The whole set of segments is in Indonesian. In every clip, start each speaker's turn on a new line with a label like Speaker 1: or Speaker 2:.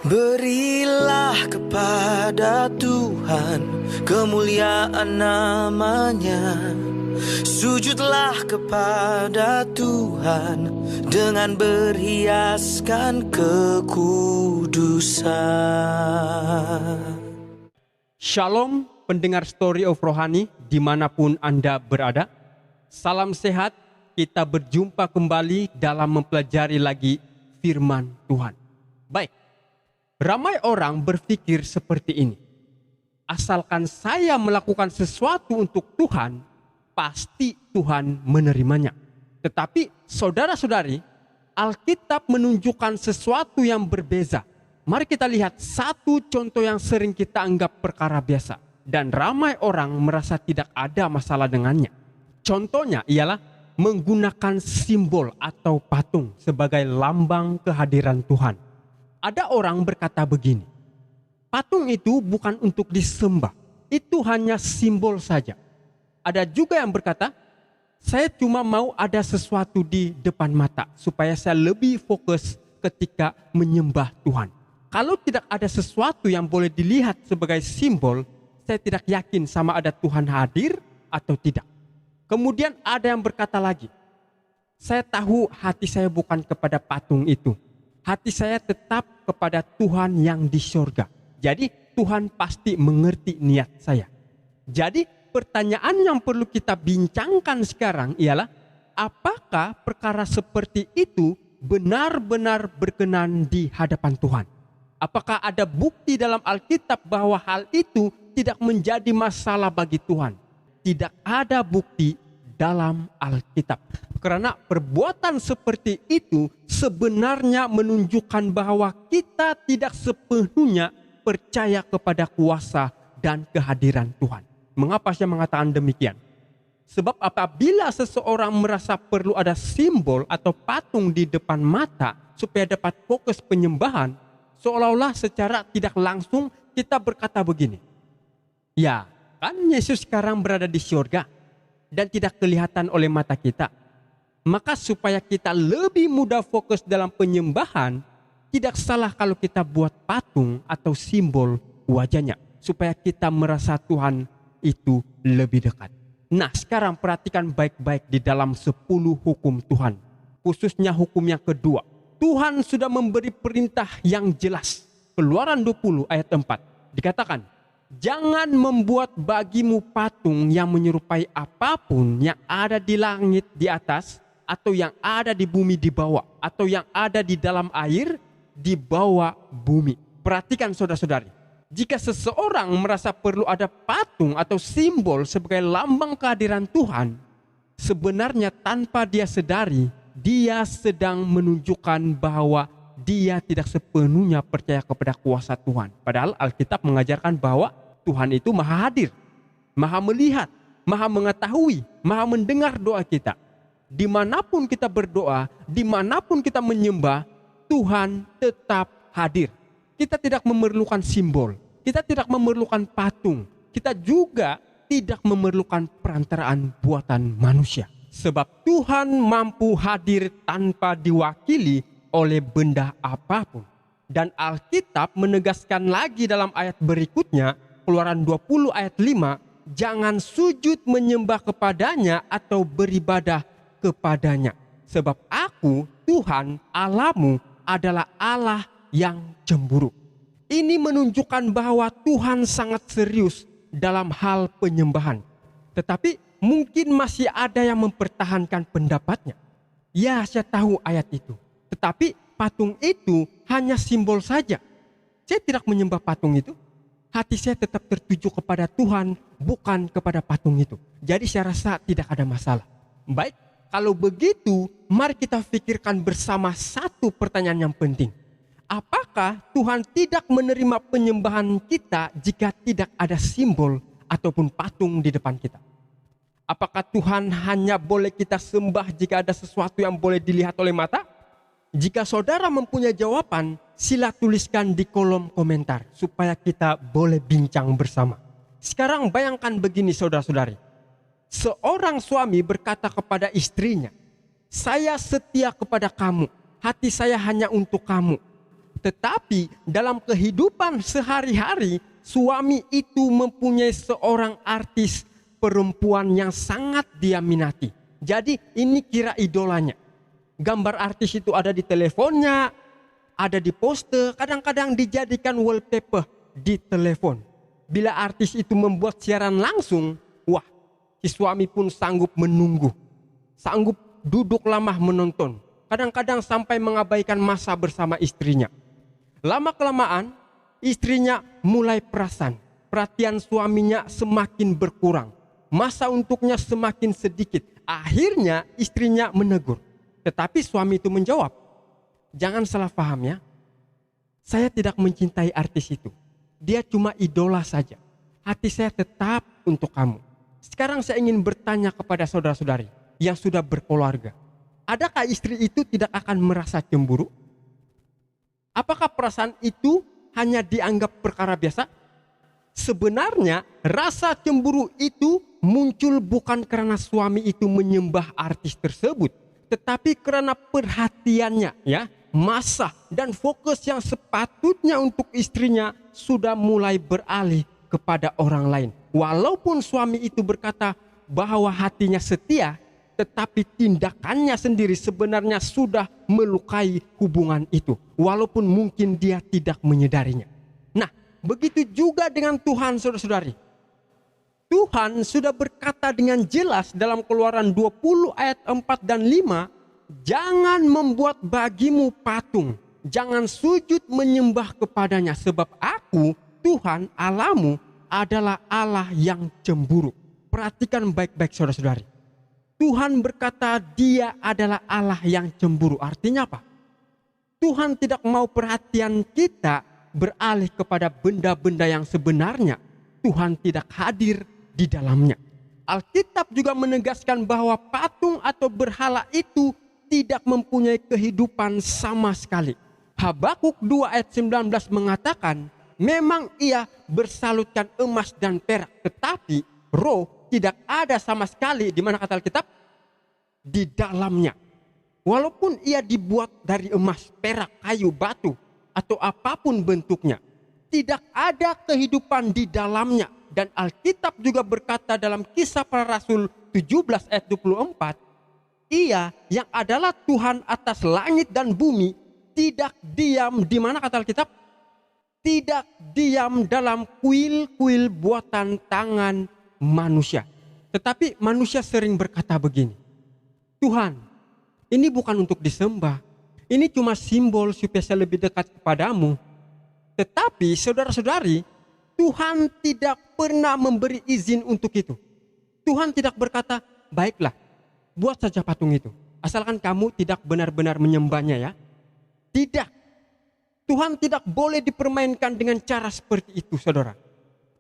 Speaker 1: Berilah kepada Tuhan kemuliaan namanya. Sujudlah kepada Tuhan dengan berhiaskan kekudusan.
Speaker 2: Shalom pendengar Story of Rohani dimanapun Anda berada. Salam sehat, kita berjumpa kembali dalam mempelajari lagi firman Tuhan. Baik, ramai orang berpikir seperti ini. Asalkan saya melakukan sesuatu untuk Tuhan, pasti Tuhan menerimanya. Tetapi saudara-saudari, Alkitab menunjukkan sesuatu yang berbeza. Mari kita lihat satu contoh yang sering kita anggap perkara biasa. Dan ramai orang merasa tidak ada masalah dengannya. Contohnya ialah menggunakan simbol atau patung sebagai lambang kehadiran Tuhan. Ada orang berkata begini, patung itu bukan untuk disembah, itu hanya simbol saja. Ada juga yang berkata, saya cuma mau ada sesuatu di depan mata supaya saya lebih fokus ketika menyembah Tuhan. Kalau tidak ada sesuatu yang boleh dilihat sebagai simbol, saya tidak yakin sama ada Tuhan hadir atau tidak. Kemudian ada yang berkata lagi, saya tahu hati saya bukan kepada patung itu. Hati saya tetap kepada Tuhan yang di surga. Jadi Tuhan pasti mengerti niat saya. Jadi pertanyaan yang perlu kita bincangkan sekarang ialah, apakah perkara seperti itu benar-benar berkenan di hadapan Tuhan? Apakah ada bukti dalam Alkitab bahwa hal itu tidak menjadi masalah bagi Tuhan? Tidak ada bukti dalam Alkitab. Karena perbuatan seperti itu sebenarnya menunjukkan bahwa kita tidak sepenuhnya percaya kepada kuasa dan kehadiran Tuhan. Mengapa saya mengatakan demikian? Sebab apabila seseorang merasa perlu ada simbol atau patung di depan mata supaya dapat fokus penyembahan, seolah-olah secara tidak langsung kita berkata begini, ya kan Yesus sekarang berada di surga dan tidak kelihatan oleh mata kita. Maka supaya kita lebih mudah fokus dalam penyembahan, tidak salah kalau kita buat patung atau simbol wajahnya, supaya kita merasa Tuhan itu lebih dekat. Nah, sekarang perhatikan baik-baik di dalam 10 hukum Tuhan, khususnya hukum yang kedua. Tuhan sudah memberi perintah yang jelas. Keluaran 20 ayat 4 dikatakan, jangan membuat bagimu patung yang menyerupai apapun yang ada di langit di atas, atau yang ada di bumi di bawah, atau yang ada di dalam air di bawah bumi. Perhatikan saudara-saudari, jika seseorang merasa perlu ada patung atau simbol sebagai lambang kehadiran Tuhan, sebenarnya tanpa dia sadari, dia sedang menunjukkan bahwa dia tidak sepenuhnya percaya kepada kuasa Tuhan. Padahal Alkitab mengajarkan bahwa Tuhan itu maha hadir, maha melihat, maha mengetahui, maha mendengar doa kita. Dimanapun kita berdoa, dimanapun kita menyembah, Tuhan tetap hadir. Kita tidak memerlukan simbol, kita tidak memerlukan patung, kita juga tidak memerlukan perantaraan buatan manusia. Sebab Tuhan mampu hadir tanpa diwakili oleh benda apapun. Dan Alkitab menegaskan lagi dalam ayat berikutnya, Keluaran 20 ayat 5, jangan sujud menyembah kepadanya atau beribadah kepadanya. Sebab aku, Tuhan, Allahmu adalah Allah yang cemburu. Ini menunjukkan bahwa Tuhan sangat serius dalam hal penyembahan. Tetapi mungkin masih ada yang mempertahankan pendapatnya. Ya, saya tahu ayat itu. Tetapi patung itu hanya simbol saja. Saya tidak menyembah patung itu. Hati saya tetap tertuju kepada Tuhan, bukan kepada patung itu. Jadi saya rasa tidak ada masalah. Baik, kalau begitu, mari kita pikirkan bersama satu pertanyaan yang penting. Apakah Tuhan tidak menerima penyembahan kita jika tidak ada simbol ataupun patung di depan kita? Apakah Tuhan hanya boleh kita sembah jika ada sesuatu yang boleh dilihat oleh mata? Jika saudara mempunyai jawaban, sila tuliskan di kolom komentar supaya kita boleh bincang bersama. Sekarang bayangkan begini saudara-saudari. Seorang suami berkata kepada istrinya, saya setia kepada kamu, hati saya hanya untuk kamu. Tetapi dalam kehidupan sehari-hari, suami itu mempunyai seorang artis perempuan yang sangat dia minati. Jadi ini kira idolanya. Gambar artis itu ada di teleponnya, ada di poster, kadang-kadang dijadikan wallpaper di telepon. Bila artis itu membuat siaran langsung, wah, si suami pun sanggup menunggu, sanggup duduk lama menonton. Kadang-kadang sampai mengabaikan masa bersama istrinya. Lama-kelamaan, istrinya mulai perasan. Perhatian suaminya semakin berkurang. Masa untuknya semakin sedikit. Akhirnya istrinya menegur. Tetapi suami itu menjawab, "Jangan salah paham ya. Saya tidak mencintai artis itu. Dia cuma idola saja. Hati saya tetap untuk kamu. Sekarang saya ingin bertanya kepada saudara-saudari yang sudah berkeluarga. Adakah istri itu tidak akan merasa cemburu? Apakah perasaan itu hanya dianggap perkara biasa? Sebenarnya rasa cemburu itu muncul bukan karena suami itu menyembah artis tersebut, tetapi karena perhatiannya, ya, masa dan fokus yang sepatutnya untuk istrinya sudah mulai beralih kepada orang lain. Walaupun suami itu berkata bahwa hatinya setia, tetapi tindakannya sendiri sebenarnya sudah melukai hubungan itu, walaupun mungkin dia tidak menyadarinya. Nah, begitu juga dengan Tuhan, saudara-saudari. Tuhan sudah berkata dengan jelas dalam Keluaran 20 ayat 4 dan 5, "Jangan membuat bagimu patung, jangan sujud menyembah kepadanya, sebab aku, Tuhan Allahmu, adalah Allah yang cemburu." Perhatikan baik-baik, saudara-saudari. Tuhan berkata dia adalah Allah yang cemburu. Artinya apa? Tuhan tidak mau perhatian kita beralih kepada benda-benda yang sebenarnya Tuhan tidak hadir di dalamnya. Alkitab juga menegaskan bahwa patung atau berhala itu tidak mempunyai kehidupan sama sekali. Habakuk 2 ayat 19 mengatakan, memang ia bersalutkan emas dan perak, tetapi roh tidak ada sama sekali di mana kata Alkitab? Di dalamnya. Walaupun ia dibuat dari emas, perak, kayu, batu, atau apapun bentuknya, tidak ada kehidupan di dalamnya. Dan Alkitab juga berkata dalam Kisah Para Rasul 17 ayat 24, ia yang adalah Tuhan atas langit dan bumi tidak diam di mana kata Alkitab? Tidak diam dalam kuil-kuil buatan tangan manusia. Tetapi manusia sering berkata begini, Tuhan, ini bukan untuk disembah. Ini cuma simbol supaya saya lebih dekat kepadamu. Tetapi saudara-saudari, Tuhan tidak pernah memberi izin untuk itu. Tuhan tidak berkata, baiklah, buat saja patung itu. Asalkan kamu tidak benar-benar menyembahnya ya. Tidak. Tuhan tidak boleh dipermainkan dengan cara seperti itu, saudara.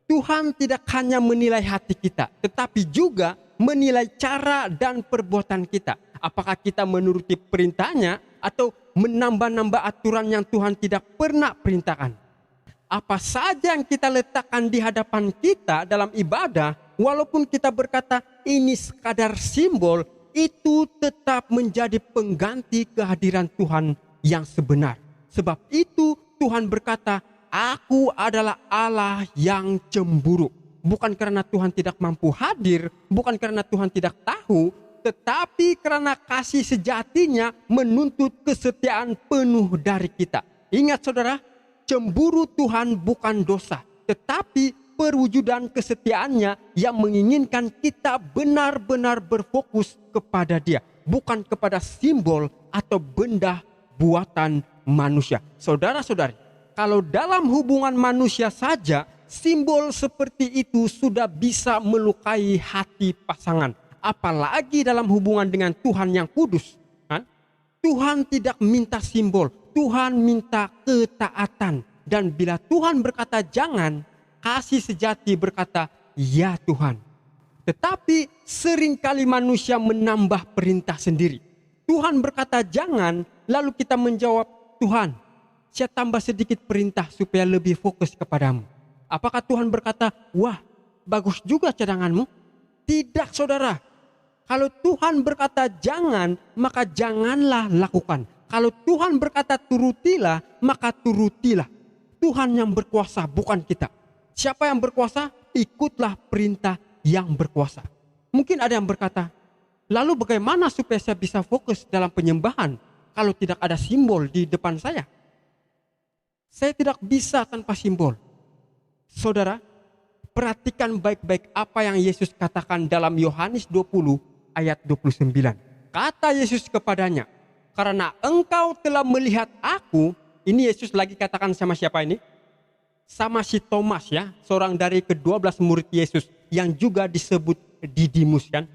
Speaker 2: Tuhan tidak hanya menilai hati kita, tetapi juga menilai cara dan perbuatan kita. Apakah kita menuruti perintahnya atau menambah-nambah aturan yang Tuhan tidak pernah perintahkan. Apa saja yang kita letakkan di hadapan kita dalam ibadah, walaupun kita berkata ini sekadar simbol, itu tetap menjadi pengganti kehadiran Tuhan yang sebenar. Sebab itu Tuhan berkata, aku adalah Allah yang cemburu. Bukan karena Tuhan tidak mampu hadir, bukan karena Tuhan tidak tahu, tetapi karena kasih sejatinya menuntut kesetiaan penuh dari kita. Ingat saudara, cemburu Tuhan bukan dosa, tetapi perwujudan kesetiaannya yang menginginkan kita benar-benar berfokus kepada Dia, bukan kepada simbol atau benda buatan manusia. Saudara-saudari, kalau dalam hubungan manusia saja, simbol seperti itu sudah bisa melukai hati pasangan. Apalagi dalam hubungan dengan Tuhan yang kudus. Tuhan tidak minta simbol, Tuhan minta ketaatan. Dan bila Tuhan berkata jangan, kasih sejati berkata ya Tuhan. Tetapi seringkali manusia menambah perintah sendiri. Tuhan berkata jangan, lalu kita menjawab, Tuhan, saya tambah sedikit perintah supaya lebih fokus kepadamu. Apakah Tuhan berkata, wah bagus juga cadanganmu? Tidak saudara. Kalau Tuhan berkata jangan, maka janganlah lakukan. Kalau Tuhan berkata turutilah, maka turutilah. Tuhan yang berkuasa, bukan kita. Siapa yang berkuasa? Ikutlah perintah yang berkuasa. Mungkin ada yang berkata, lalu bagaimana supaya saya bisa fokus dalam penyembahan kalau tidak ada simbol di depan saya? Saya tidak bisa tanpa simbol. Saudara, perhatikan baik-baik apa yang Yesus katakan dalam Yohanes 20 ayat 29. Kata Yesus kepadanya, karena engkau telah melihat aku. Ini Yesus lagi katakan sama siapa ini? Sama si Thomas ya, seorang dari ke-12 murid Yesus yang juga disebut Didimus kan.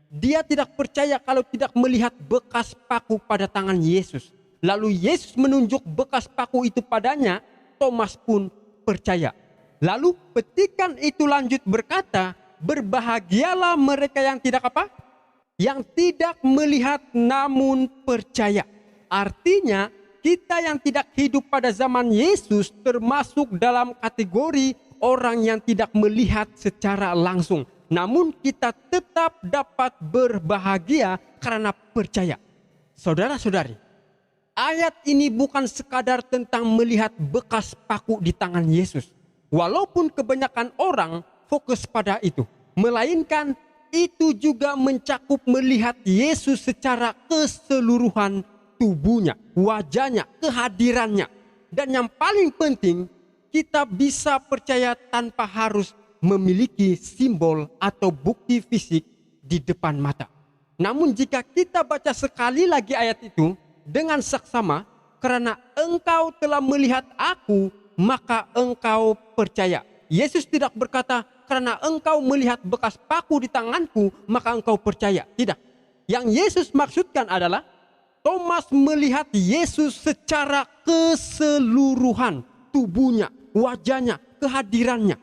Speaker 2: Dia tidak percaya kalau tidak melihat bekas paku pada tangan Yesus. Lalu Yesus menunjuk bekas paku itu padanya, Thomas pun percaya. Lalu petikan itu lanjut berkata, berbahagialah mereka yang tidak apa? Yang tidak melihat namun percaya. Artinya kita yang tidak hidup pada zaman Yesus termasuk dalam kategori orang yang tidak melihat secara langsung. Namun kita tetap dapat berbahagia karena percaya. Saudara-saudari, ayat ini bukan sekadar tentang melihat bekas paku di tangan Yesus. Walaupun kebanyakan orang fokus pada itu. Melainkan itu juga mencakup melihat Yesus secara keseluruhan tubuhnya, wajahnya, kehadirannya. Dan yang paling penting, kita bisa percaya tanpa harus memiliki simbol atau bukti fisik di depan mata. Namun jika kita baca sekali lagi ayat itu dengan saksama, karena engkau telah melihat aku, maka engkau percaya. Yesus tidak berkata, karena engkau melihat bekas paku di tanganku, maka engkau percaya. Tidak. Yang Yesus maksudkan adalah, Thomas melihat Yesus secara keseluruhan tubuhnya, wajahnya, kehadirannya.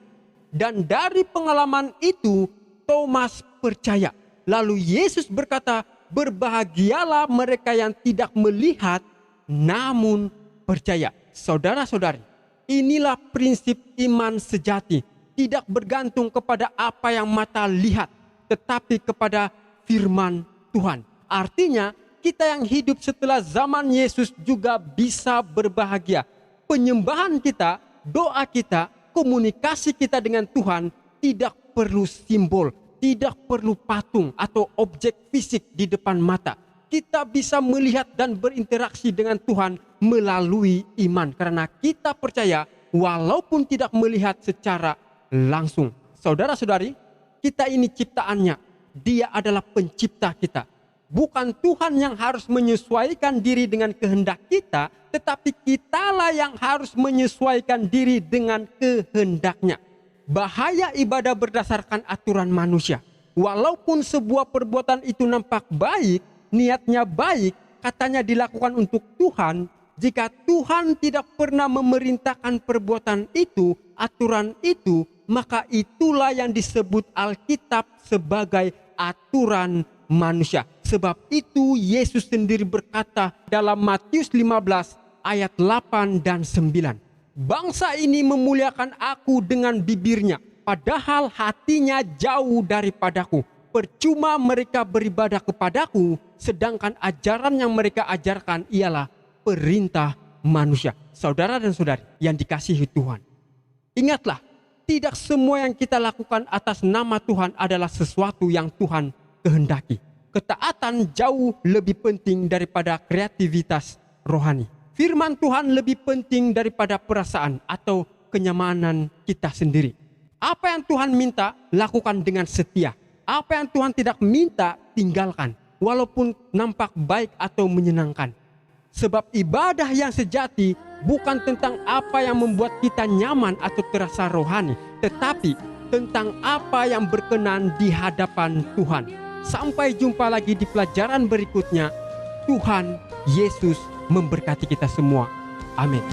Speaker 2: Dan dari pengalaman itu, Thomas percaya. Lalu Yesus berkata, berbahagialah mereka yang tidak melihat, namun percaya. Saudara-saudari, inilah prinsip iman sejati. Tidak bergantung kepada apa yang mata lihat, tetapi kepada firman Tuhan. Artinya, kita yang hidup setelah zaman Yesus juga bisa berbahagia. Penyembahan kita, doa kita, komunikasi kita dengan Tuhan tidak perlu simbol, tidak perlu patung atau objek fisik di depan mata. Kita bisa melihat dan berinteraksi dengan Tuhan melalui iman. Karena kita percaya walaupun tidak melihat secara langsung. Saudara-saudari, kita ini ciptaannya. Dia adalah pencipta kita. Bukan Tuhan yang harus menyesuaikan diri dengan kehendak kita, tetapi kitalah yang harus menyesuaikan diri dengan kehendaknya. Bahaya ibadah berdasarkan aturan manusia. Walaupun sebuah perbuatan itu nampak baik, niatnya baik, katanya dilakukan untuk Tuhan, jika Tuhan tidak pernah memerintahkan perbuatan itu, aturan itu, maka itulah yang disebut Alkitab sebagai aturan manusia. Sebab itu Yesus sendiri berkata dalam Matius 15 ayat 8 dan 9. Bangsa ini memuliakan aku dengan bibirnya, padahal hatinya jauh daripadaku. Percuma mereka beribadah kepadaku, sedangkan ajaran yang mereka ajarkan ialah perintah manusia. Saudara dan saudari yang dikasihi Tuhan, ingatlah, tidak semua yang kita lakukan atas nama Tuhan adalah sesuatu yang Tuhan kehendaki. Ketaatan jauh lebih penting daripada kreativitas rohani. Firman Tuhan lebih penting daripada perasaan atau kenyamanan kita sendiri. Apa yang Tuhan minta, lakukan dengan setia. Apa yang Tuhan tidak minta, tinggalkan. Walaupun nampak baik atau menyenangkan. Sebab ibadah yang sejati bukan tentang apa yang membuat kita nyaman atau terasa rohani, tetapi tentang apa yang berkenan di hadapan Tuhan. Sampai jumpa lagi di pelajaran berikutnya. Tuhan Yesus memberkati kita semua. Amin.